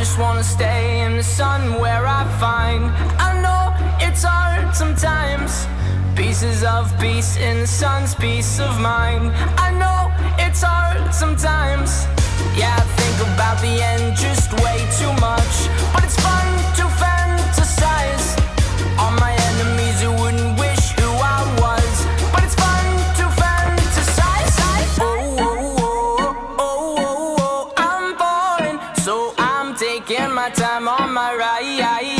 just wanna stay in the sun where I find. I know it's hard sometimes. Pieces of peace in the sun's peace of mind. I know it's hard sometimes. Yeah, I think about the end just way too much, but it's fun to fantasize on my enemies who wouldn't wish who I was. But it's fun to fantasize. Oh, oh, oh, oh, oh, oh, I'm falling, so I'm taking my time on my ride.